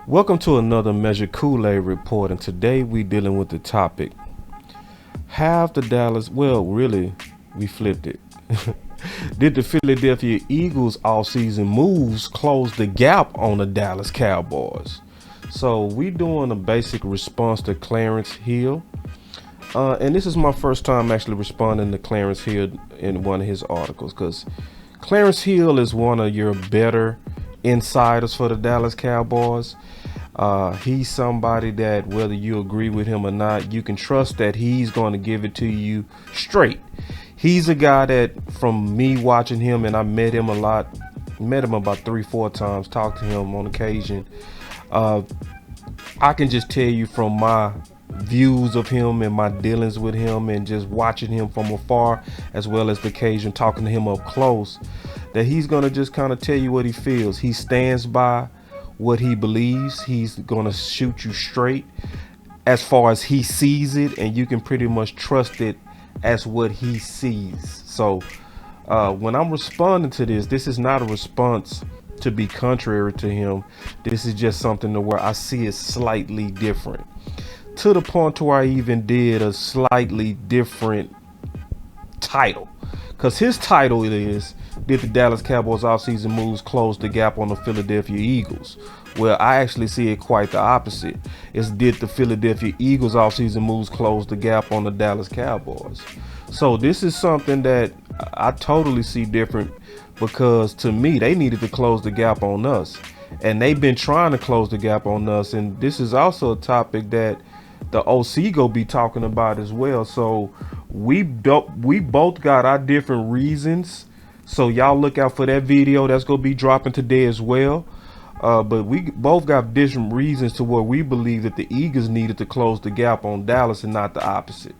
Welcome to another Measure Kool-Aid report, and today we dealing with the topic: have the Dallas, well, really, we flipped it. Did the Philadelphia Eagles offseason moves close the gap on the Dallas Cowboys? So we doing a basic response to Clarence Hill. And this is my first time actually responding to Clarence Hill in one of his articles, because Clarence Hill is one of your better insiders for the Dallas Cowboys. He's somebody that, whether you agree with him or not, you can trust that he's going to give it to you straight. He's a guy that, from me watching him, and I met him a lot, met him about 3-4 times, talked to him on occasion. I can just tell you from my views of him and my dealings with him and just watching him from afar, as well as the occasion talking to him up close, that he's going to just kind of tell you what he feels. He stands by what he believes. He's going to shoot you straight as far as he sees it, and you can pretty much trust it as what he sees. So when I'm responding to this is not a response to be contrary to him. This is just something to where I see it slightly different, to the point to where I even did a slightly different title, because his title is, did the Dallas Cowboys offseason moves close the gap on the Philadelphia Eagles? Well, I actually see it quite the opposite. It's, did the Philadelphia Eagles offseason moves close the gap on the Dallas Cowboys? So this is something that I totally see different, because to me, they needed to close the gap on us, and they've been trying to close the gap on us. And this is also a topic that the OC go be talking about as well. So we both got our different reasons. So y'all look out for that video that's gonna be dropping today as well. But we both got different reasons to where we believe that the Eagles needed to close the gap on Dallas and not the opposite.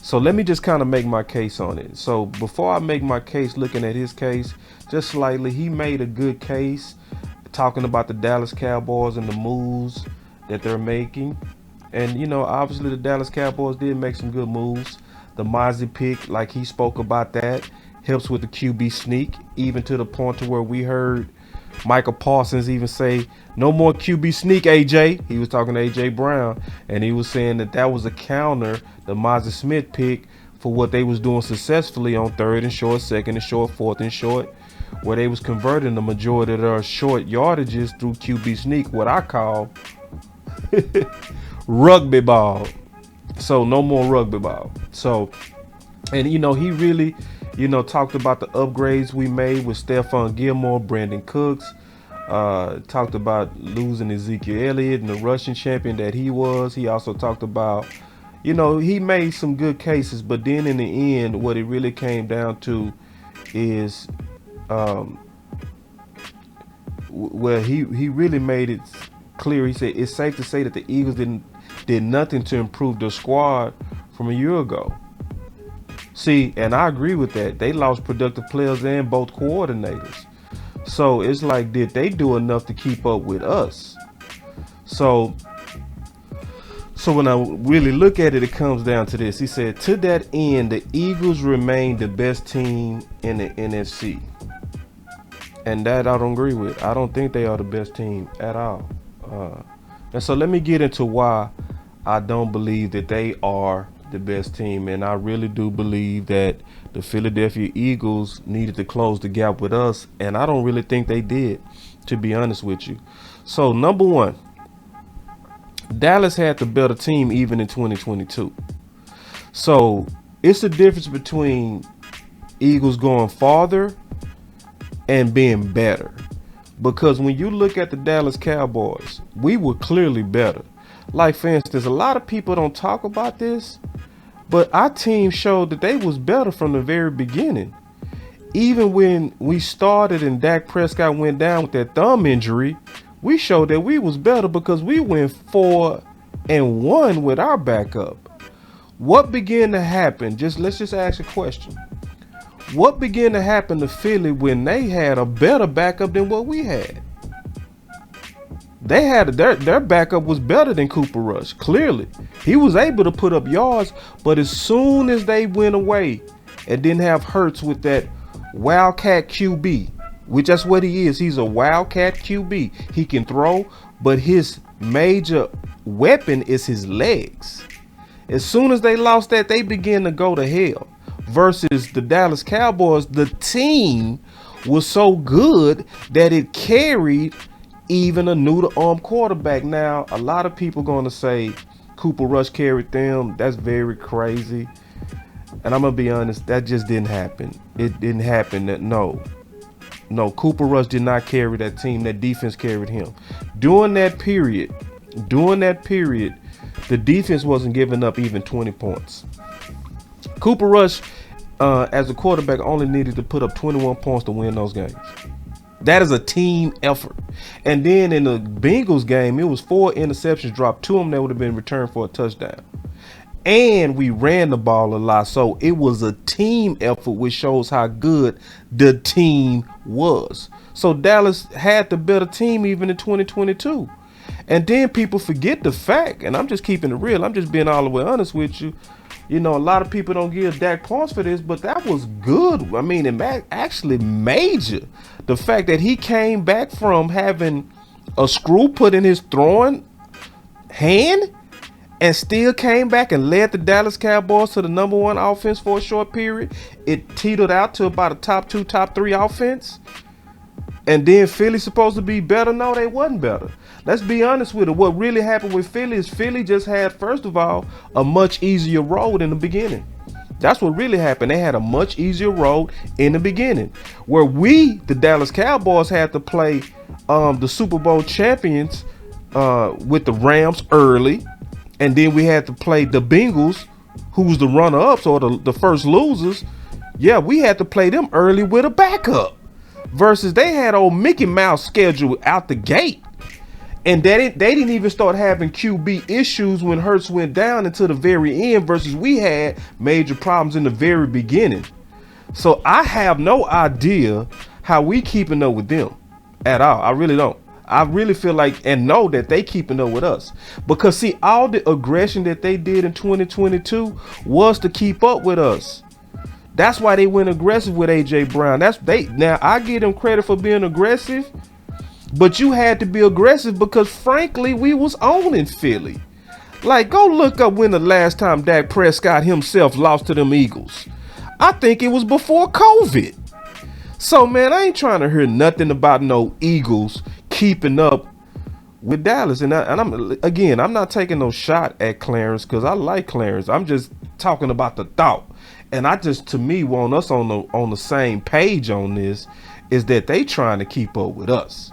So let me just kind of make my case on it. So before I make my case, looking at his case just slightly, he made a good case talking about the Dallas Cowboys and the moves that they're making. And, you know, obviously the Dallas Cowboys did make some good moves. The Mozzie pick, like he spoke about that, helps with the QB sneak, even to the point to where we heard Michael Parsons even say, no more QB sneak, AJ. He was talking to AJ Brown, and he was saying that that was a counter, the Mozzie Smith pick, for what they was doing successfully on 3rd and short, 2nd and short, 4th and short, where they was converting the majority of their short yardages through QB sneak, what I call rugby ball. So no more rugby ball. So, and you know, he really, you know, talked about the upgrades we made with Stephon Gilmore, Brandon Cooks, talked about losing Ezekiel Elliott and the Russian champion that he was. He also talked about, you know, he made some good cases, but then in the end, what it really came down to is, well, he really made it clear. He said it's safe to say that the Eagles did nothing to improve their squad from a year ago. See, and I agree with that. They lost productive players and both coordinators. So it's like, did they do enough to keep up with us? So when I really look at it, it comes down to this. He said, to that end, the Eagles remain the best team in the NFC. And that I don't agree with. I don't think they are the best team at all. And so let me get into why I don't believe that they are the best team. And I really do believe that the Philadelphia Eagles needed to close the gap with us, and I don't really think they did, to be honest with you. So number one, Dallas had the better team even in 2022. So it's the difference between Eagles going farther and being better, because when you look at the Dallas Cowboys, we were clearly better. Like, for instance, a lot of people don't talk about this, but our team showed that they was better from the very beginning. Even when we started and Dak Prescott went down with that thumb injury, we showed that we was better because we went 4-1 with our backup. What began to happen? Let's just ask a question. What began to happen to Philly when they had a better backup than what we had? They had their backup was better than Cooper Rush. Clearly, he was able to put up yards, but as soon as they went away and didn't have Hurts with that Wildcat QB, which that's what he is. He's a wildcat QB. He can throw, but his major weapon is his legs. As soon as they lost that, they began to go to hell. Versus the Dallas Cowboys, the team was so good that it carried even a new-to-arm quarterback. Now, a lot of people going to say Cooper Rush carried them. That's very crazy. And I'm going to be honest, that just didn't happen. It didn't happen. No, Cooper Rush did not carry that team. That defense carried him. During that period, the defense wasn't giving up even 20 points. Cooper Rush, as a quarterback, only needed to put up 21 points to win those games. That is a team effort. And then in the Bengals game, it was 4 interceptions dropped. 2 of them that would have been returned for a touchdown. And we ran the ball a lot. So it was a team effort, which shows how good the team was. So Dallas had the better team even in 2022. And then people forget the fact, and I'm just keeping it real. I'm just being all the way honest with you. You know, a lot of people don't give Dak points for this, but that was good. I mean, it actually major. The fact that he came back from having a screw put in his throwing hand and still came back and led the Dallas Cowboys to the #1 offense for a short period. It teetered out to about a top 2, top 3 offense. And then Philly's supposed to be better. No, they wasn't better. Let's be honest with it. What really happened with Philly is Philly just had, first of all, a much easier road in the beginning. That's what really happened. They had a much easier road in the beginning. Where we, the Dallas Cowboys, had to play the Super Bowl champions with the Rams early. And then we had to play the Bengals, who was the runner-ups or the first losers. Yeah, we had to play them early with a backup. Versus they had old Mickey Mouse schedule out the gate. And they didn't even start having QB issues when Hurts went down until the very end, versus we had major problems in the very beginning. So I have no idea how we keeping up with them at all. I really don't. I really feel like and know that they keeping up with us. Because see, all the aggression that they did in 2022 was to keep up with us. That's why they went aggressive with AJ Brown. Now I give them credit for being aggressive, but you had to be aggressive because frankly we was owning Philly. Like, go look up when the last time Dak Prescott himself lost to them Eagles. I think it was before COVID. So man, I ain't trying to hear nothing about no Eagles keeping up with Dallas. And I'm not taking no shot at Clarence because I like Clarence. I'm just talking about the thought. And I just, to me, want us on the same page on this, is that they trying to keep up with us.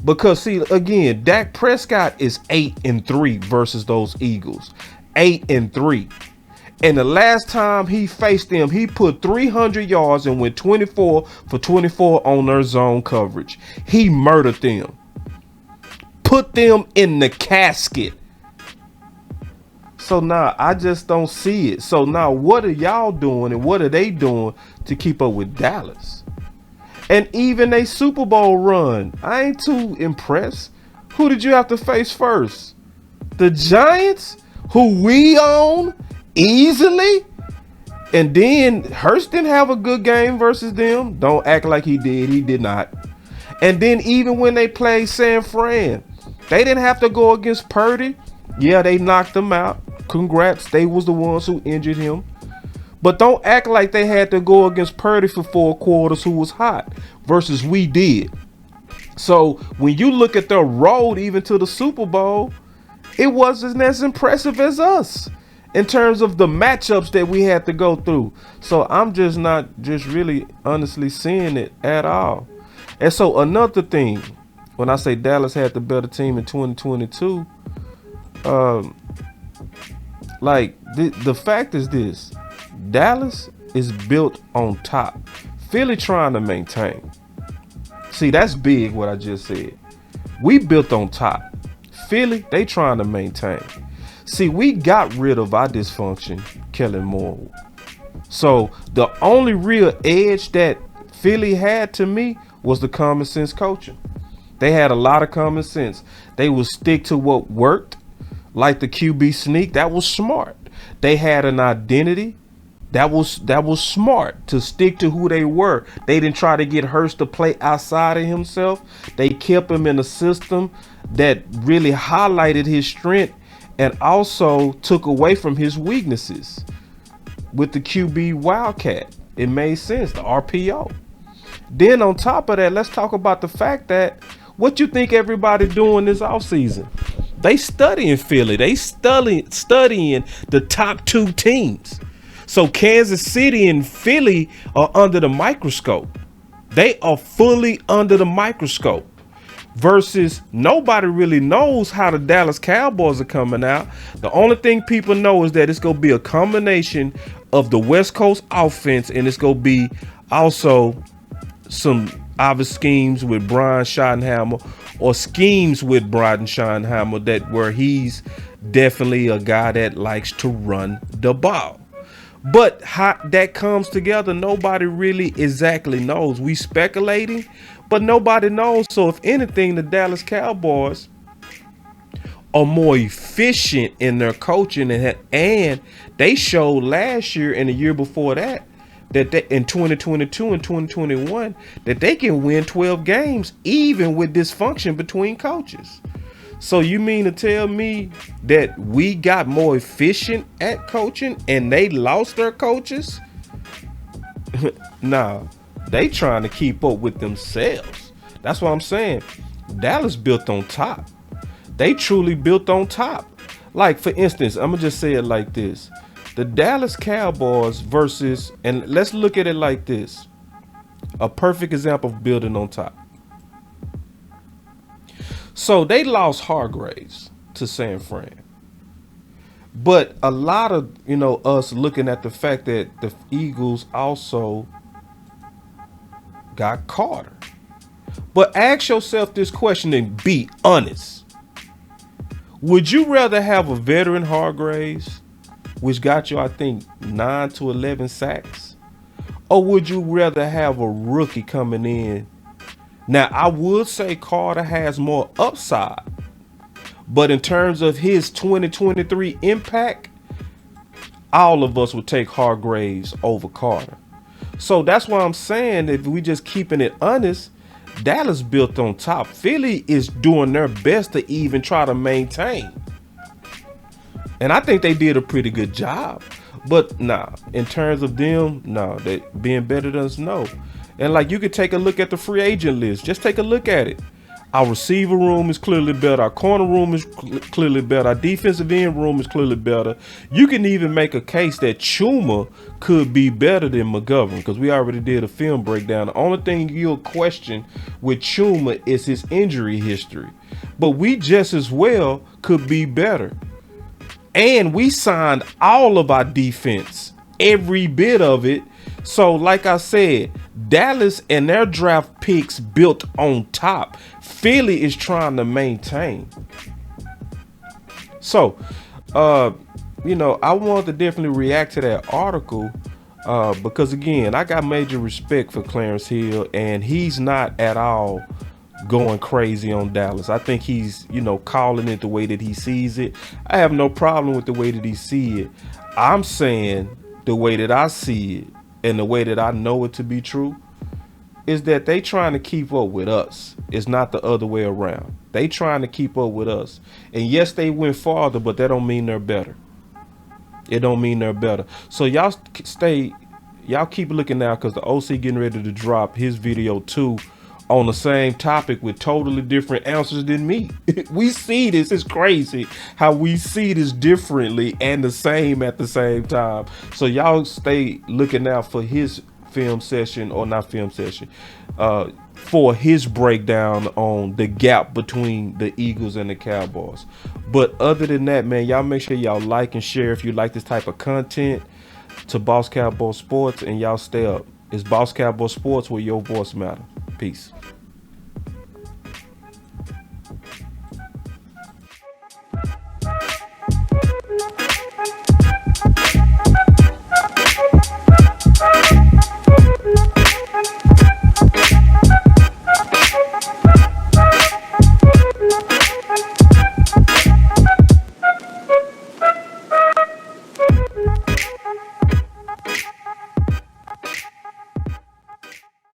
Because see, again, Dak Prescott is 8-3 versus those Eagles. 8-3. And the last time he faced them, he put 300 yards and went 24 for 24 on their zone coverage. He murdered them. Put them in the casket. So now I just don't see it. So now what are y'all doing and what are they doing to keep up with Dallas? And even a Super Bowl run, I ain't too impressed. Who did you have to face first? The Giants, who we own easily? And then Hurts didn't have a good game versus them. Don't act like he did. He did not. And then even when they played San Fran, they didn't have to go against Purdy. Yeah, they knocked him out. Congrats. They was the ones who injured him. But don't act like they had to go against Purdy for 4 quarters, who was hot, versus we did. So when you look at their road even to the Super Bowl, it wasn't as impressive as us in terms of the matchups that we had to go through. So I'm just not really honestly seeing it at all. And so another thing, when I say Dallas had the better team in 2022, the fact is this: Dallas is built on top. Philly trying to maintain. See, that's big what I just said. We built on top. Philly, they trying to maintain. See, we got rid of our dysfunction, Kellen Moore. So the only real edge that Philly had to me was the common sense coaching. They had a lot of common sense. They would stick to what worked, like the QB sneak. That was smart. They had an identity. That was smart to stick to who they were. They didn't try to get Hurts to play outside of himself. They kept him in a system that really highlighted his strength and also took away from his weaknesses. With the QB Wildcat, it made sense, the RPO. Then on top of that, let's talk about the fact that what you think everybody doing this offseason? They studying Philly. They studying the top two teams. So Kansas City and Philly are under the microscope. They are fully under the microscope. Versus nobody really knows how the Dallas Cowboys are coming out. The only thing people know is that it's going to be a combination of the West Coast offense, and it's going to be also some obvious schemes with Brian Schottenheimer, or schemes with Brian Schottenheimer that where he's definitely a guy that likes to run the ball. But how that comes together, nobody really exactly knows. We speculating, but nobody knows. So if anything, the Dallas Cowboys are more efficient in their coaching, and they showed last year and the year before that they, in 2022 and 2021, that they can win 12 games even with dysfunction between coaches. So you mean to tell me that we got more efficient at coaching and they lost their coaches? Nah, they trying to keep up with themselves. That's what I'm saying. Dallas built on top. They truly built on top. Like, for instance, I'm going to just say it like this. The Dallas Cowboys versus, and let's look at it like this. A perfect example of building on top. So they lost Hargraves to San Fran. But a lot of, us looking at the fact that the Eagles also got Carter. But ask yourself this question and be honest. Would you rather have a veteran Hargraves, which got you, I think, 9 to 11 sacks? Or would you rather have a rookie coming in? Now, I would say Carter has more upside, but in terms of his 2023 impact, all of us would take Hargraves over Carter. So that's why I'm saying, if we just keeping it honest, Dallas built on top. Philly is doing their best to even try to maintain. And I think they did a pretty good job. But in terms of them, they being better than us, no. And like, you could take a look at the free agent list. Just take a look at it. Our receiver room is clearly better. Our corner room is clearly better. Our defensive end room is clearly better. You can even make a case that Chuma could be better than McGovern, because we already did a film breakdown. The only thing you'll question with Chuma is his injury history. But we just as well could be better. And we signed all of our defense, every bit of it. So like I said, Dallas and their draft picks built on top. Philly is trying to maintain. So, I wanted to definitely react to that article because, again, I got major respect for Clarence Hill, and he's not at all going crazy on Dallas. I think he's, calling it the way that he sees it. I have no problem with the way that he sees it. I'm saying the way that I see it and the way that I know it to be true is that they trying to keep up with us. It's not the other way around. They trying to keep up with us. And yes, they went farther, but that don't mean they're better. It don't mean they're better. So y'all keep looking now, because the OC getting ready to drop his video too on the same topic with totally different answers than me. We see this. It's crazy how we see this differently and the same at the same time. So y'all stay looking out for his film session, or not film session, for his breakdown on the gap between the Eagles and the Cowboys. But other than that, man, y'all make sure y'all like and share if you like this type of content to Boss Cowboy Sports, and y'all stay up. It's Boss Cowboy Sports, where your voice matters. Peace.